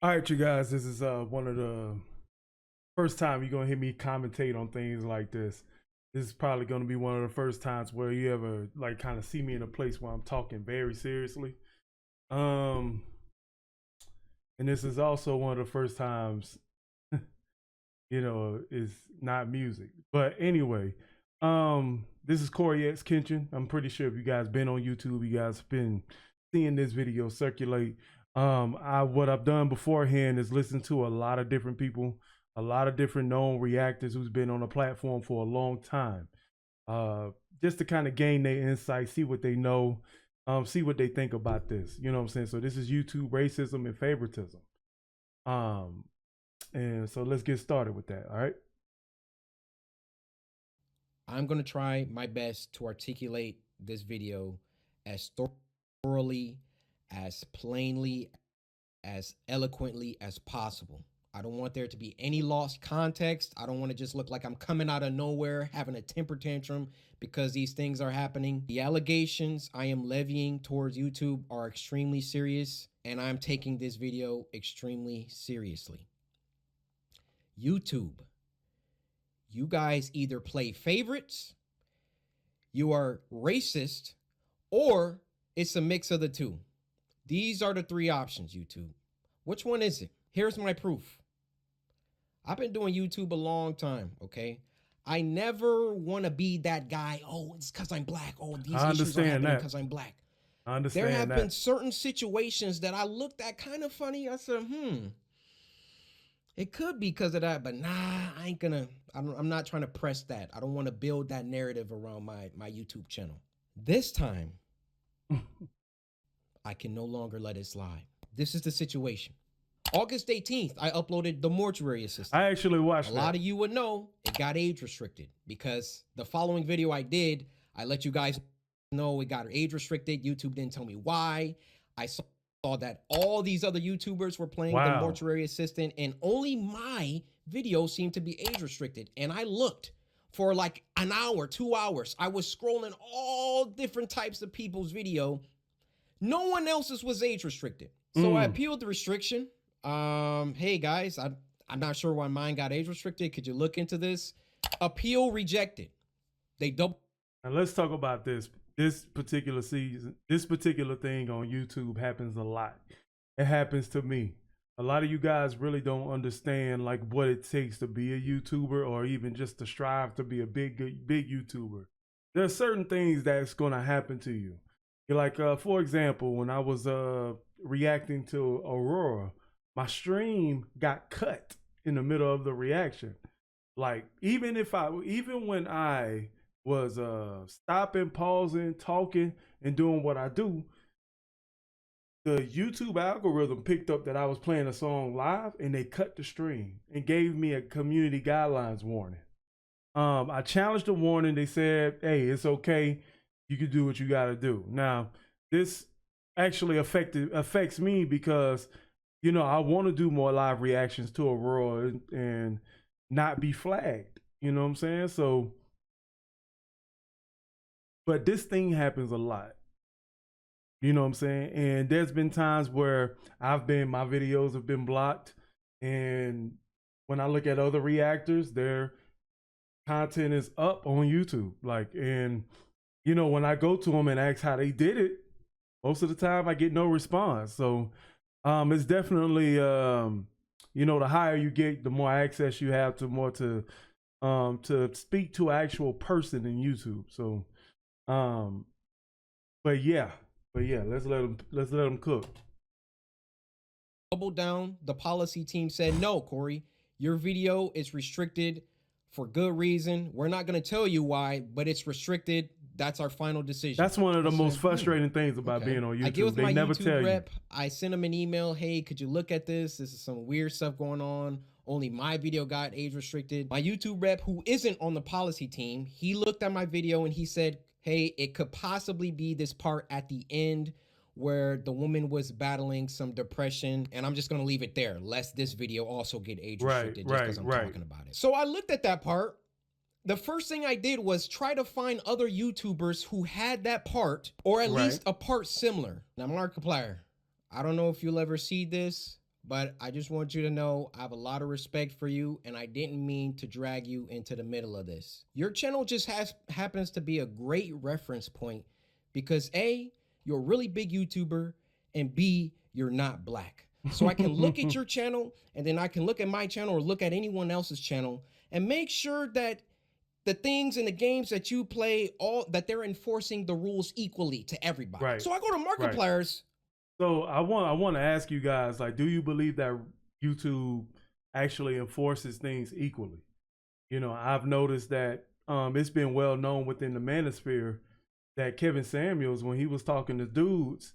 All right, you guys, this is one of the first time you're gonna hear me commentate on things like this. This is probably gonna be one of the first times where you ever like kind of see me in a place where I'm talking very seriously. Um, and this is also one of the first times, is not music. But anyway, this is CoryxKenshin. I'm pretty sure if you guys been on YouTube, you guys been seeing this video circulate. What I've done beforehand is listen to a lot of different people, a lot of different known reactors who's been on the platform for a long time, just to kind of gain their insight, see what they know, see what they think about this. You know what I'm saying? So this is YouTube racism and favoritism. And so let's get started with that. All right. I'm going to try my best to articulate this video as thoroughly, as plainly, as eloquently as possible. I don't want there to be any lost context. I don't want to just look like I'm coming out of nowhere, having a temper tantrum because these things are happening. The allegations I am levying towards YouTube are extremely serious, and I'm taking this video extremely seriously. YouTube, you guys either play favorites, you are racist, or it's a mix of the two. These are the three options, YouTube. Which one is it? Here's my proof. I've been doing YouTube a long time, okay? I never want to be that guy, oh, it's because I'm black. Oh, these issues are happening because I'm black. I understand that. There have been certain situations that I looked at kind of funny. I said, it could be because of that, but nah, I'm not trying to press that. I don't want to build that narrative around my YouTube channel. This time, I can no longer let it slide. This is the situation. August 18th, I uploaded The Mortuary Assistant. I actually watched that. A lot of you would know it got age restricted because the following video I did, I let you guys know it got age restricted. YouTube didn't tell me why. I saw that all these other YouTubers were playing The Mortuary Assistant, and only my video seemed to be age restricted. And I looked for like an hour, 2 hours. I was scrolling all different types of people's video. No one else's was age restricted. So I appealed the restriction. Hey guys, I'm not sure why mine got age restricted. Could you look into this? Appeal rejected. They double. And let's talk about this. This particular season, this particular thing on YouTube happens a lot. It happens to me. A lot of you guys really don't understand like what it takes to be a YouTuber or even just to strive to be a big YouTuber. There are certain things that's going to happen to you. You're like, for example, when I was reacting to Aurora, my stream got cut in the middle of the reaction. Like even when I was stopping, pausing, talking, and doing what I do, the YouTube algorithm picked up that I was playing a song live and they cut the stream and gave me a community guidelines warning. I challenged the warning. They said, hey, it's okay. You can do what you got to do. Now, this actually affects me because, I want to do more live reactions to Aurora and not be flagged. You know what I'm saying? So, but this thing happens a lot. You know what I'm saying? And there's been times where my videos have been blocked. And when I look at other reactors, their content is up on YouTube. When I go to them and ask how they did it, most of the time I get no response. So it's definitely, the higher you get, the more access you have to more to speak to an actual person in YouTube. So, but yeah, let's let them cook. Double down. The policy team said, no, Cory, your video is restricted for good reason. We're not going to tell you why, but it's restricted. That's our final decision. That's one of the most frustrating things about being on YouTube. I get with my YouTube rep. I send them an email. Hey, could you look at this? This is some weird stuff going on. Only my video got age restricted. My YouTube rep, who isn't on the policy team, he looked at my video and he said, hey, it could possibly be this part at the end where the woman was battling some depression. And I'm just going to leave it there, lest this video also get age restricted just because I'm talking about it. So I looked at that part. The first thing I did was try to find other YouTubers who had that part, or at least a part similar. Now, Markiplier, I don't know if you'll ever see this, but I just want you to know I have a lot of respect for you, and I didn't mean to drag you into the middle of this. Your channel just happens to be a great reference point because A, you're a really big YouTuber, and B, you're not black. So I can look at your channel, and then I can look at my channel or look at anyone else's channel and make sure that the things and the games that you play, all that they're enforcing the rules equally to everybody. Right. So I go to Markiplier's. So I want to ask you guys, like, do you believe that YouTube actually enforces things equally? You know, I've noticed that it's been well known within the manosphere that Kevin Samuels, when he was talking to dudes,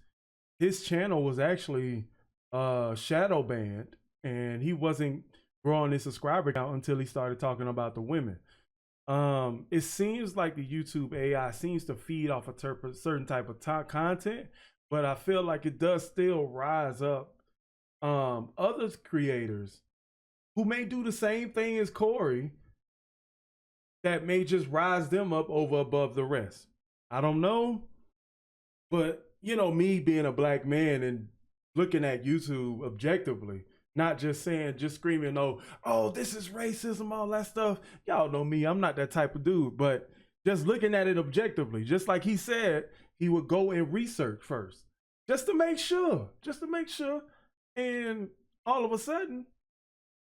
his channel was actually shadow banned, and he wasn't growing his subscriber count until he started talking about the women. It seems like the YouTube AI seems to feed off a certain type of content, but I feel like it does still rise up other creators who may do the same thing as Corey that may just rise them up above the rest. I don't know, but you know, me being a black man and looking at YouTube objectively, not just screaming, oh, this is racism, all that stuff. Y'all know me, I'm not that type of dude, but just looking at it objectively, just like he said, he would go and research first, just to make sure. And all of a sudden,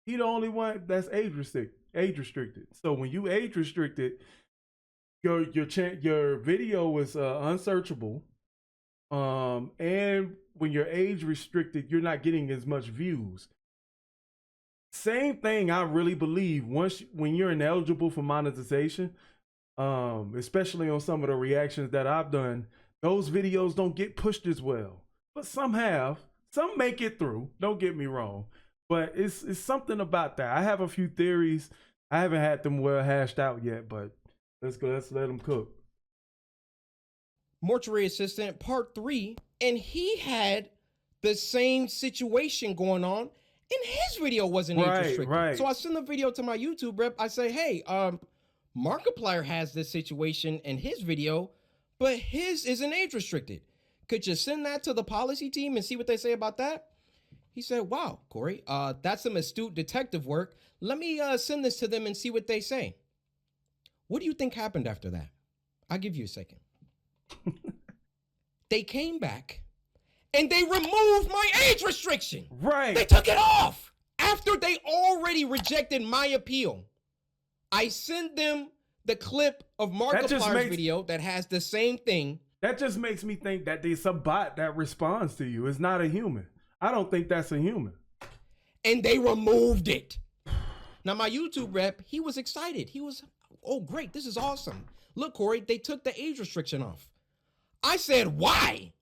he the only one that's age restricted. So when you age restricted, your video is unsearchable. And when you're age restricted, you're not getting as much views. Same thing, I really believe, when you're ineligible for monetization, especially on some of the reactions that I've done, those videos don't get pushed as well. But some have. Some make it through, don't get me wrong. But it's something about that. I have a few theories. I haven't had them well hashed out yet, but let's let them cook. Mortuary Assistant Part 3, and he had the same situation going on, and his video wasn't age restricted. Right. So I send the video to my YouTube rep. I say, hey, Markiplier has this situation in his video, but his isn't age restricted. Could you send that to the policy team and see what they say about that? He said, wow, Corey, that's some astute detective work. Let me send this to them and see what they say. What do you think happened after that? I'll give you a second. They came back and they removed my age restriction. Right. They took it off after they already rejected my appeal. I sent them the clip of Markiplier's video that has the same thing. That just makes me think that there's a bot that responds to you. It's not a human. I don't think that's a human. And they removed it. Now, my YouTube rep, he was excited. He was, oh, great. This is awesome. Look, Corey, they took the age restriction off. I said, why?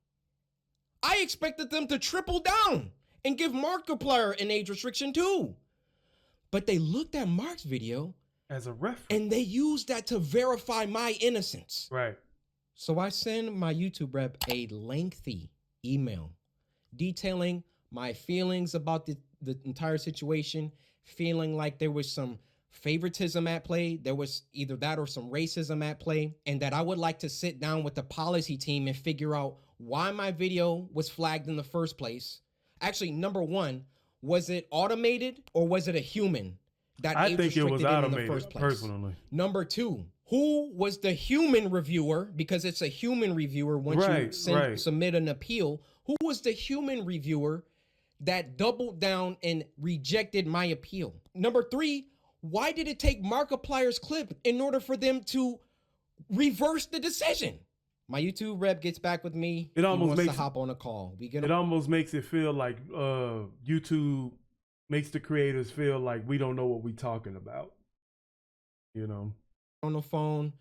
I expected them to triple down and give Markiplier an age restriction too. But they looked at Mark's video as a reference, and they used that to verify my innocence. Right. So I send my YouTube rep a lengthy email detailing my feelings about the entire situation, feeling like there was some favoritism at play. There was either that or some racism at play, and that I would like to sit down with the policy team and figure out why my video was flagged in the first place. Actually, number one, was it automated or was it a human that I think it was automated in the first place? Personally. Number two, who was the human reviewer? Because it's a human reviewer once you submit an appeal. Who was the human reviewer that doubled down and rejected my appeal? Number three, why did it take Markiplier's clip in order for them to reverse the decision? My YouTube rep gets back with me. It almost makes to hop on a call. It almost makes it feel like YouTube makes the creators feel like we don't know what we're talking about. You know, on the phone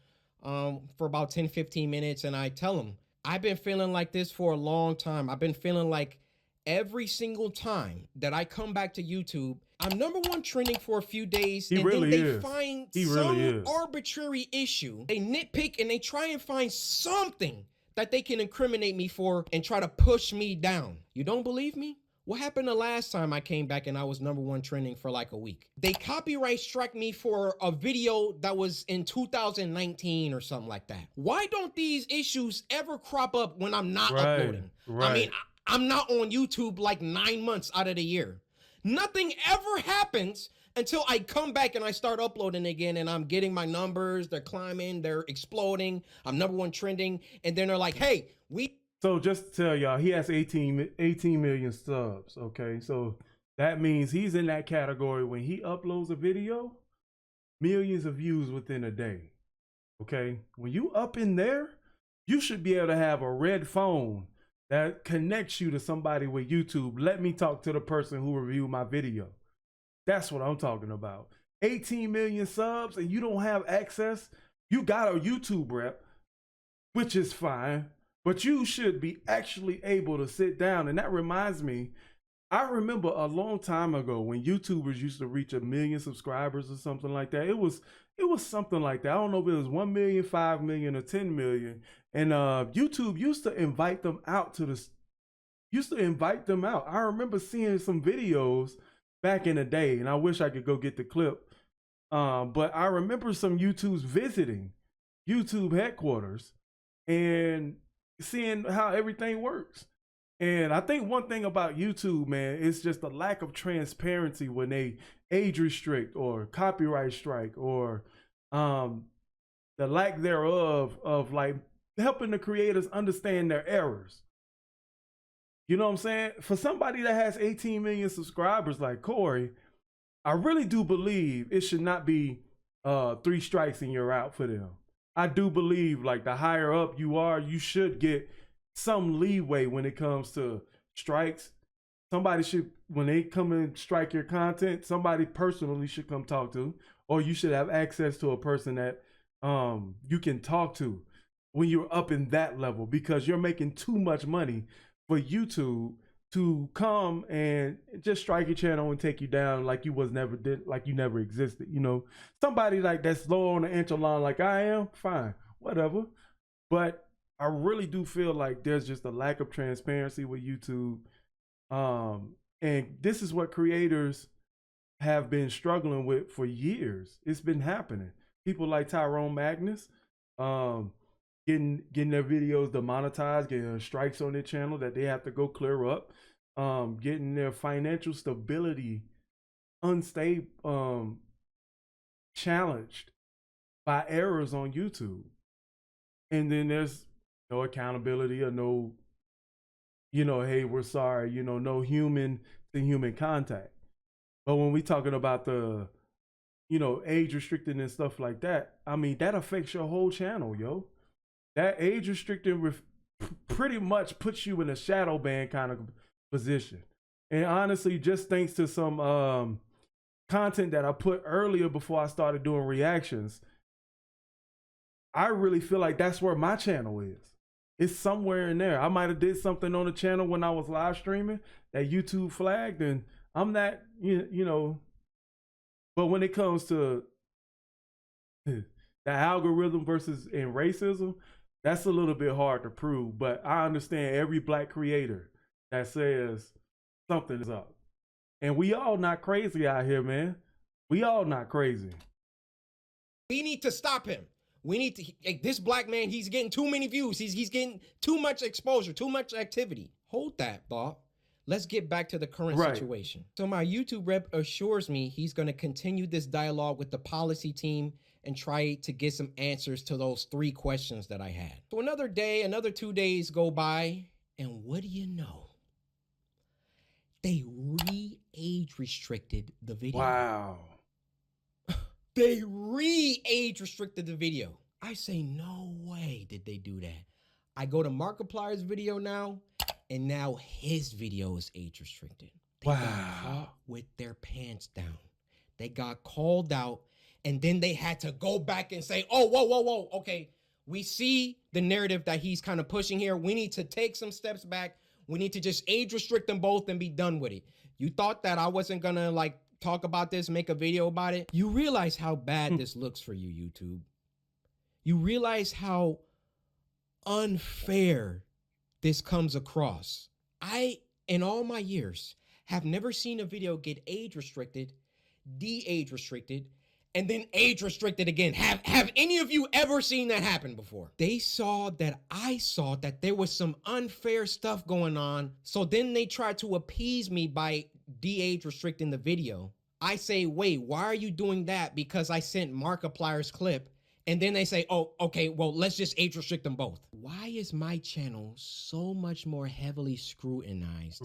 for about 10-15 minutes, and I tell them, I've been feeling like this for a long time. I've been feeling like every single time that I come back to YouTube, I'm #1 trending for a few days, and then they find some arbitrary issue. They nitpick and they try and find something that they can incriminate me for and try to push me down. You don't believe me? What happened the last time I came back and I was #1 trending for like a week? They copyright struck me for a video that was in 2019 or something like that. Why don't these issues ever crop up when I'm not uploading? I mean, I'm not on YouTube like 9 months out of the year. Nothing ever happens until I come back and I start uploading again, and I'm getting my numbers. They're climbing, they're exploding. I'm #1 trending. And then they're like, hey, So just to tell y'all, he has 18 million subs, okay? So that means he's in that category. When he uploads a video, millions of views within a day, okay? When you up in there, you should be able to have a red phone that connects you to somebody with YouTube. Let me talk to the person who reviewed my video. That's what I'm talking about. 18 million subs and you don't have access. You got a YouTube rep, which is fine, but you should be actually able to sit down. And that reminds me, I remember a long time ago when YouTubers used to reach 1 million subscribers or something like that. It was something like that. I don't know if it was 1 million, 5 million, or 10 million. And YouTube used to invite them out I remember seeing some videos back in the day, and I wish I could go get the clip. But I remember some YouTubers visiting YouTube headquarters and seeing how everything works. And I think one thing about YouTube, man, is just the lack of transparency when they age restrict or copyright strike, or the lack thereof of like helping the creators understand their errors. You know what I'm saying? For somebody that has 18 million subscribers like Cory, I really do believe it should not be 3 strikes and you're out for them. I do believe like the higher up you are, you should get some leeway when it comes to strikes. Somebody should, when they come and strike your content, somebody personally should come talk to, or you should have access to a person that you can talk to when you're up in that level, because you're making too much money for YouTube to come and just strike your channel and take you down like you never existed. You know, somebody like that's low on the echelon like I am, fine, whatever. But I really do feel like there's just a lack of transparency with YouTube. And this is what creators have been struggling with for years. It's been happening. People like Tyrone Magnus, getting their videos demonetized, getting strikes on their channel that they have to go clear up, getting their financial stability unstable, challenged by errors on YouTube. And then there's no accountability or no, hey, we're sorry, no human to human contact. But when we talking about the, age restricted and stuff like that, I mean, that affects your whole channel, yo. That age restricted pretty much puts you in a shadow ban kind of position. And honestly, just thanks to some content that I put earlier before I started doing reactions, I really feel like that's where my channel is. It's somewhere in there. I might have did something on the channel when I was live streaming that YouTube flagged, and I'm not, but when it comes to the algorithm versus and racism, that's a little bit hard to prove. But I understand every black creator that says something is up. And we all not crazy out here, man. We all not crazy. We need to stop him. We need to, this black man, he's getting too many views. He's getting too much exposure, too much activity. Hold that thought. Let's get back to the current situation. So my YouTube rep assures me he's going to continue this dialogue with the policy team and try to get some answers to those 3 questions that I had. So another day, another 2 days go by, and what do you know? They re-age restricted the video. Wow. They re-age restricted the video. I say, no way did they do that. I go to Markiplier's video now, and now his video is age restricted. They got caught with their pants down. They got called out, and then they had to go back and say, oh, whoa. Okay, we see the narrative that he's kind of pushing here. We need to take some steps back. We need to just age restrict them both and be done with it. You thought that I wasn't gonna like talk about this, make a video about it? You realize how bad this looks for you, YouTube. You realize how unfair this comes across. I, in all my years, have never seen a video get age restricted, de-age restricted, and then age restricted again. Have any of you ever seen that happen before? They saw that I saw that there was some unfair stuff going on. So then they tried to appease me by de-age restricting the video. I say, wait, why are you doing that? Because I sent Markiplier's clip. And then they say, oh, okay, well, let's just age restrict them both. Why is my channel so much more heavily scrutinized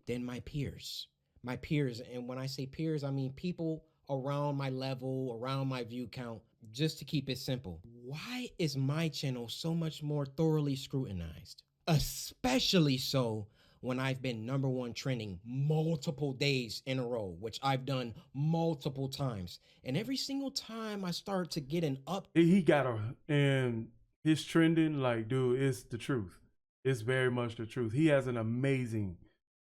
than my peers? My peers, and when I say peers, I mean people around my level, around my view count, just to keep it simple. Why is my channel so much more thoroughly scrutinized? Especially so when I've been #1 trending multiple days in a row, which I've done multiple times. And every single time I start to get an up. He got and his trending, like, dude, it's the truth. It's very much the truth. He has an amazing,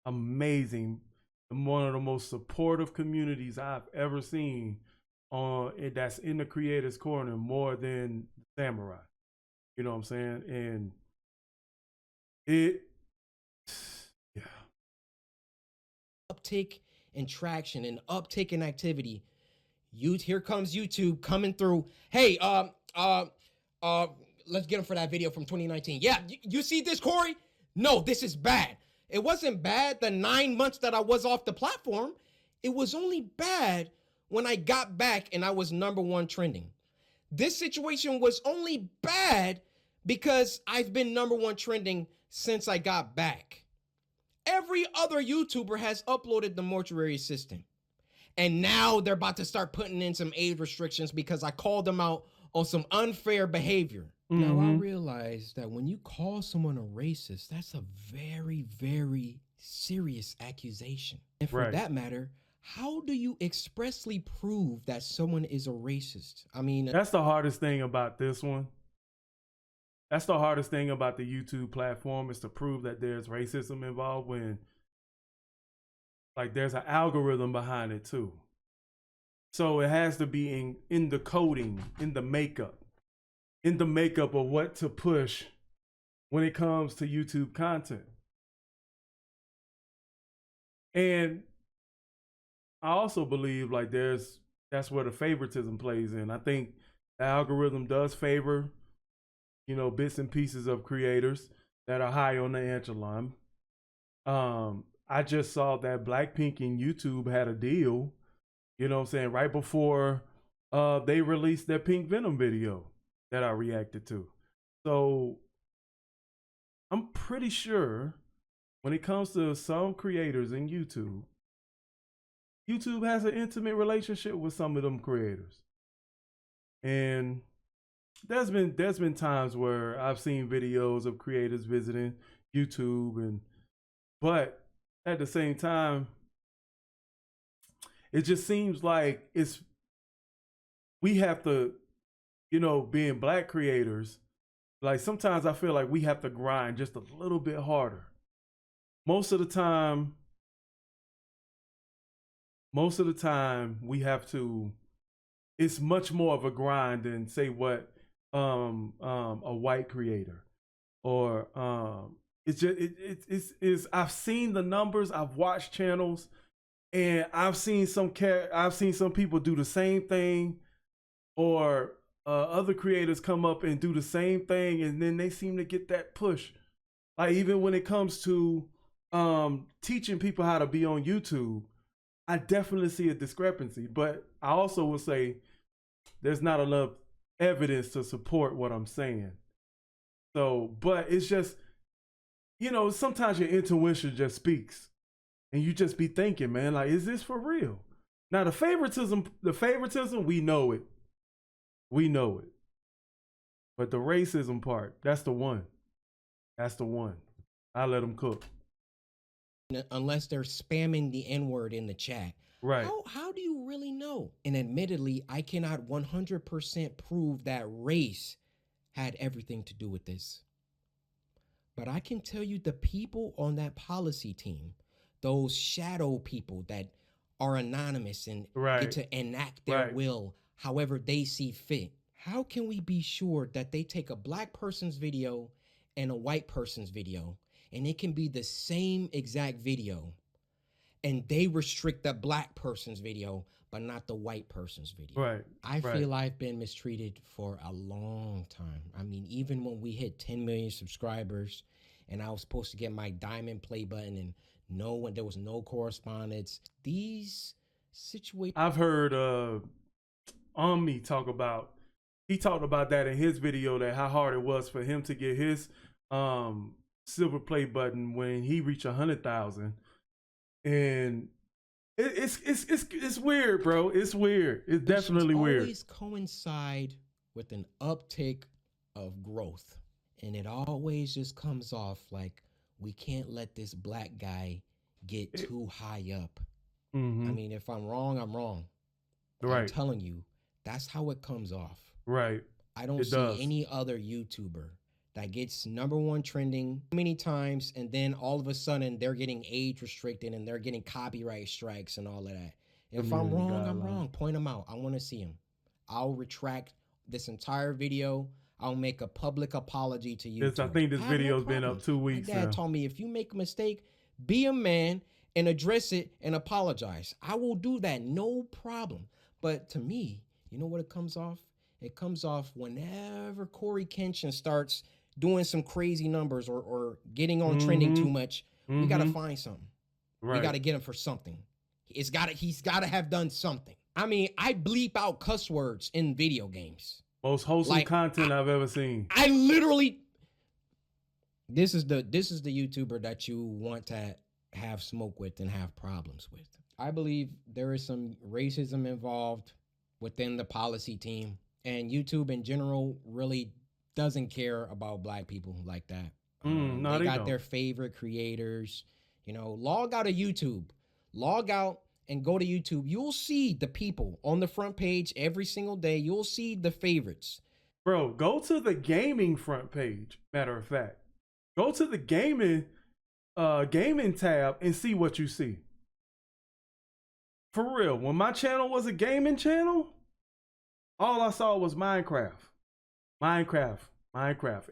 one of the most supportive communities I've ever seen that's in the creator's corner more than Samurai. You know what I'm saying? And uptick in traction and uptick in activity. Here comes YouTube coming through. Hey, let's get him for that video from 2019. Yeah, you see this, Cory? No, this is bad. It wasn't bad the 9 months that I was off the platform. It was only bad when I got back and I was #1 trending. This situation was only bad because I've been #1 trending since I got back. Every other YouTuber has uploaded the Mortuary Assistant. And now they're about to start putting in some age restrictions because I called them out on some unfair behavior. Now I realize that when you call someone a racist, that's a very, very serious accusation. And for that matter, how do you expressly prove that someone is a racist? I mean, that's the hardest thing about this one. That's the hardest thing about the YouTube platform, is to prove that there's racism involved when, like, there's an algorithm behind it too. So it has to be in the coding, in the makeup of what to push when it comes to YouTube content. And I also believe, like, that's where the favoritism plays in. I think the algorithm does favor, you know, bits and pieces of creators that are high on the echelon. I just saw that Blackpink and YouTube had a deal, you know what I'm saying, right before they released their Pink Venom video that I reacted to. So I'm pretty sure when it comes to some creators in YouTube, YouTube has an intimate relationship with some of them creators. And there's been times where I've seen videos of creators visiting YouTube, but at the same time, it just seems like we have to, you know, being Black creators, like, sometimes I feel like we have to grind just a little bit harder. Most of the time we have to, it's much more of a grind than, say, what a white creator, or it's just it's I've seen the numbers, I've watched channels, and I've seen some people do the same thing, or other creators come up and do the same thing, and then they seem to get that push. Like, even when it comes to teaching people how to be on YouTube, I definitely see a discrepancy. But I also will say there's not enough evidence to support what I'm saying. So, but it's just, you know, sometimes your intuition just speaks, and you just be thinking, man, like, is this for real? Now, the favoritism, we know it. We know it. But the racism part, that's the one. That's the one. I let them cook. Unless they're spamming the N-word in the chat. Right. How do you really know? And admittedly, I cannot 100% prove that race had everything to do with this. But I can tell you the people on that policy team, those shadow people that are anonymous and get to enact their will however they see fit. How can we be sure that they take a Black person's video and a white person's video, and it can be the same exact video, and they restrict the black person's video, but not the white person's video. Right. I feel I've been mistreated for a long time. I mean, even when we hit 10 million subscribers and I was supposed to get my diamond play button and there was no correspondence, these situations. I've heard Omni talked about that in his video, that how hard it was for him to get his silver play button when he reached 100,000. And it's weird, bro. It's weird. It's definitely weird. Always coincide with an uptick of growth, and it always just comes off like we can't let this black guy get too high up. I mean, if I'm wrong, I'm wrong. Right. I'm telling you, that's how it comes off. Right. I don't see any other YouTuber that gets #1 trending many times, and then all of a sudden they're getting age restricted and they're getting copyright strikes and all of that. If I'm wrong, I'm wrong. Point them out. I want to see them. I'll retract this entire video. I'll make a public apology to YouTube. I think this video's been up 2 weeks now. My dad told me, if you make a mistake, be a man and address it and apologize. I will do that, no problem. But to me, you know what it comes off? It comes off whenever CoryxKenshin starts doing some crazy numbers or getting on trending too much. We got to find something. We got to get him for something. He's got to have done something. I mean, I bleep out cuss words in video games. Most wholesome content I've ever seen. I literally, this is the YouTuber that you want to have smoke with and have problems with. I believe there is some racism involved within the policy team, and YouTube in general really doesn't care about black people like that. No, they got their favorite creators. You know, log out of YouTube, log out and go to YouTube. You'll see the people on the front page every single day. You'll see the favorites. Bro, go to the gaming front page. Matter of fact, go to the gaming tab and see what you see. For real, when my channel was a gaming channel, all I saw was Minecraft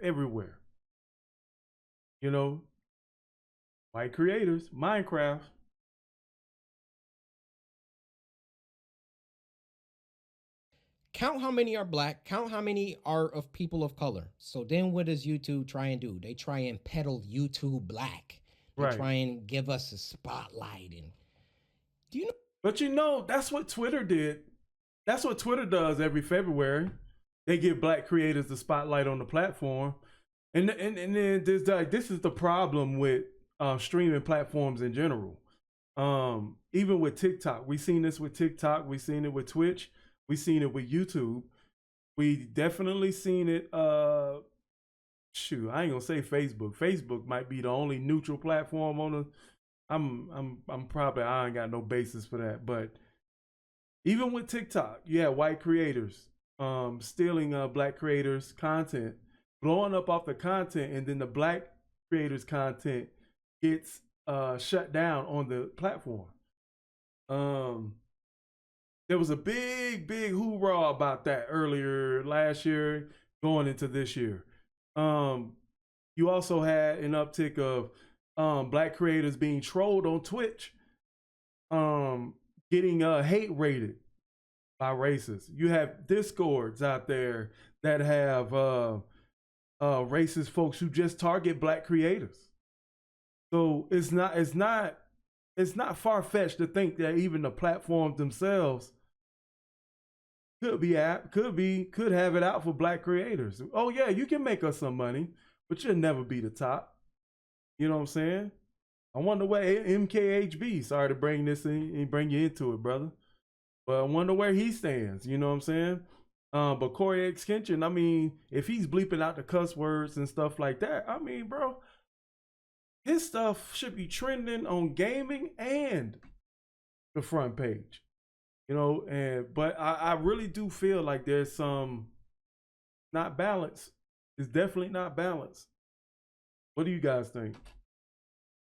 everywhere. You know, white creators, Minecraft. Count how many are black, count how many are of people of color. So then what does YouTube try and do? They try and peddle YouTube black. They try and give us a spotlight. And do you know? But you know, that's what Twitter did. That's what Twitter does every February. They give black creators the spotlight on the platform. And then this is the problem with streaming platforms in general. Even with TikTok, we've seen this with TikTok. We've seen it with Twitch. We've seen it with YouTube. We definitely seen it. Shoot, I ain't gonna say Facebook. Facebook might be the only neutral platform on the. I'm probably, I ain't got no basis for that. But even with TikTok, you have white creators stealing black creators' content, blowing up off the content, and then the black creators' content gets shut down on the platform. There was a big hoorah about that earlier last year, going into this year. You also had an uptick of black creators being trolled on Twitch, getting hate rated by racists. You have Discords out there that have racist folks who just target black creators. So it's not far-fetched to think that even the platforms themselves could have it out for black creators. Oh yeah, you can make us some money, but you'll never be the top. You know what I'm saying? I wonder where MKHB, sorry to bring this in and bring you into it, brother, but I wonder where he stands. You know what I'm saying? But CoryxKenshin, I mean, if he's bleeping out the cuss words and stuff like that, I mean, bro, his stuff should be trending on gaming and the front page. You know, but I really do feel like there's some not balance. It's definitely not balanced. What do you guys think?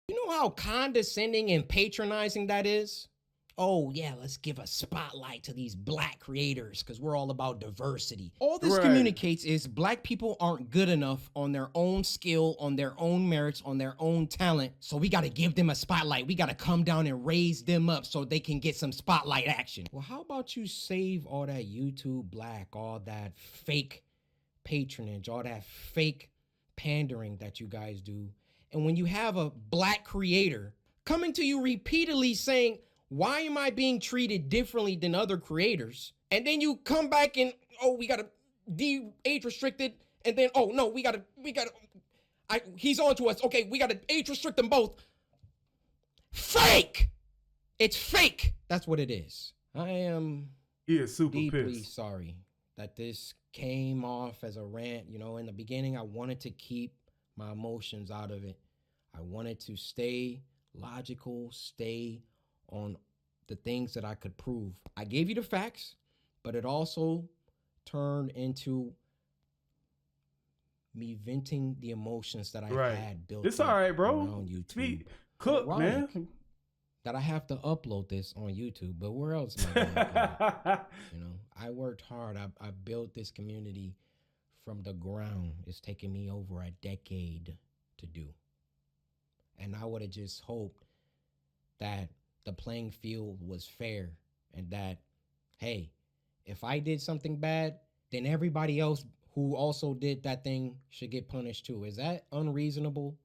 You know how condescending and patronizing that is? oh yeah, let's give a spotlight to these black creators because we're all about diversity. All this Right. communicates is black people aren't good enough on their own skill, on their own merits, on their own talent. So we got to give them a spotlight. We got to come down and raise them up so they can get some spotlight action. Well, how about you save all that YouTube black, all that fake patronage, all that fake pandering that you guys do. And when you have a black creator coming to you repeatedly saying, why am I being treated differently than other creators? And then you come back and, oh, we got to age restricted. And then, oh no, we got to, he's on to us. Okay, we got to age restrict them both. Fake. It's fake. That's what it is. I am super deeply pissed. sorry that this came off as a rant. You know, in the beginning, I wanted to keep my emotions out of it. I wanted to stay logical, stay on the things that I could prove. I gave you the facts, but it also turned into me venting the emotions that I had built. It's all right, bro. On YouTube. Cook, man. That I have to upload this on YouTube, but where else am I going to upload it? You know, I worked hard. I built this community from the ground. It's taken me over a decade to do. And I would have just hoped that the playing field was fair and that, hey, if I did something bad, then everybody else who also did that thing should get punished too. Is that unreasonable?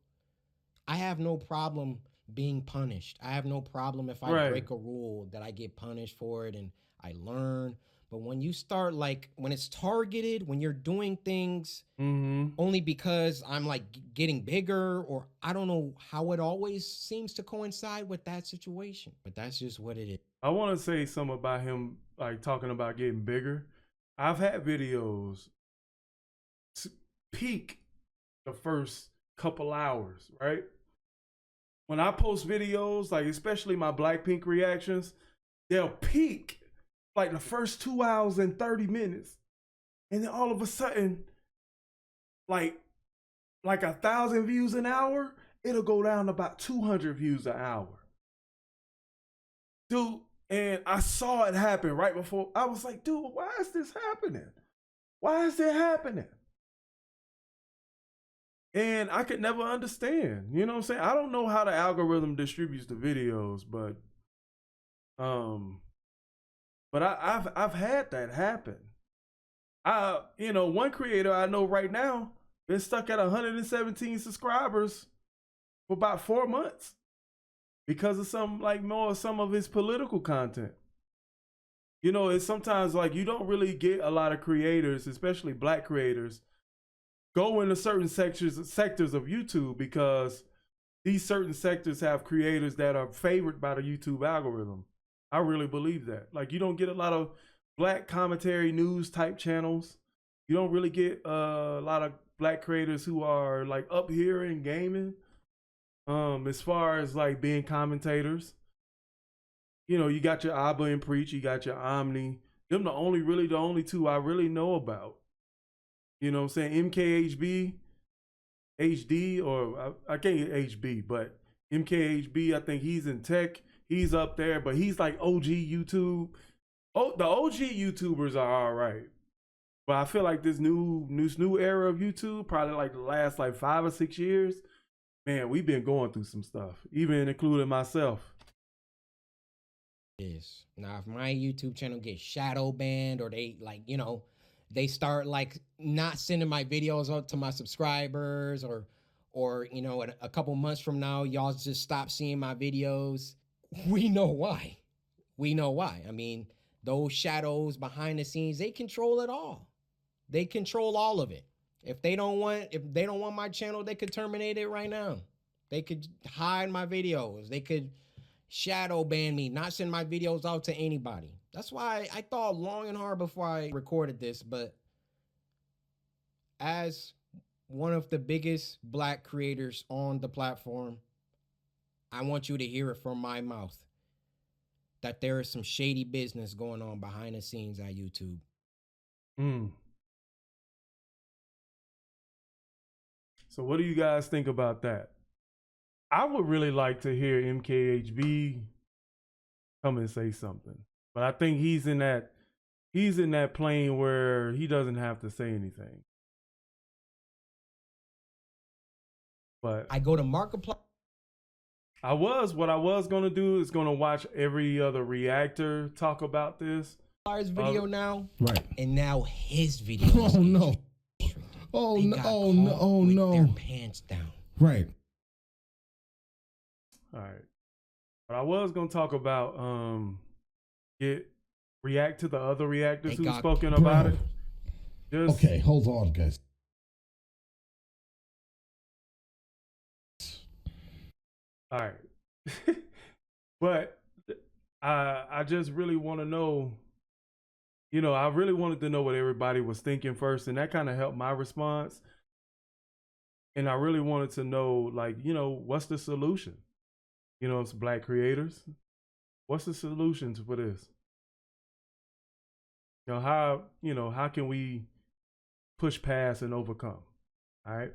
I have no problem being punished. I have no problem if I break a rule that I get punished for it and I learn. But when you start when it's targeted, when you're doing things only because I'm getting bigger, or I don't know how it always seems to coincide with that situation, but that's just what it is. I want to say something about him, talking about getting bigger. I've had videos peak the first couple hours, right? When I post videos, especially my Blackpink reactions, they'll peak the first 2 hours and 30 minutes. And then all of a sudden, like 1,000 views an hour, it'll go down to about 200 views an hour. Dude, and I saw it happen right before. I was like, dude, why is this happening? Why is it happening? And I could never understand. You know what I'm saying? I don't know how the algorithm distributes the videos, but I've had that happen. One creator I know right now been stuck at 117 subscribers for about 4 months because of some of his political content. You know, it's sometimes you don't really get a lot of creators, especially black creators, go into certain sectors of YouTube because these certain sectors have creators that are favored by the YouTube algorithm. I really believe that. You don't get a lot of black commentary news type channels. You don't really get a lot of black creators who are up here in gaming. As far as being commentators, you got your Abba and Preach, you got your Omni. Them the only two I really know about. You know what I'm saying? MKHB, HD, or I can't get HB, but MKHB, I think he's in tech. He's up there, but he's OG YouTube. Oh, the OG YouTubers are all right. But I feel like this new era of YouTube, probably the last 5 or 6 years, man, we've been going through some stuff, even including myself. Is now if my YouTube channel gets shadow banned, or they they start not sending my videos out to my subscribers, or in a couple months from now y'all just stop seeing my videos, we know why. I mean, those shadows behind the scenes, they control it all. They control all of it. If they don't want my channel, they could terminate it right now. They could hide my videos. They could shadow ban me, not send my videos out to anybody. That's why I thought long and hard before I recorded this. But as one of the biggest black creators on the platform, I want you to hear it from my mouth that there is some shady business going on behind the scenes at YouTube. So what do you guys think about that? I would really like to hear MKHB come and say something. But I think he's in that plane where he doesn't have to say anything. But I go to Markiplier. what I was gonna do is gonna watch every other reactor talk about this. Video now, right? And now his video. Oh no! Oh no! Oh no! Oh no! Their pants down. Right. All right. But I was gonna talk about react to the other reactors who've spoken about it. Okay, hold on, guys. All right. But I just really want to know, I really wanted to know what everybody was thinking first, and that kind of helped my response. And I really wanted to know, like, what's the solution? It's Black creators. What's the solution for this? How can we push past and overcome? All right.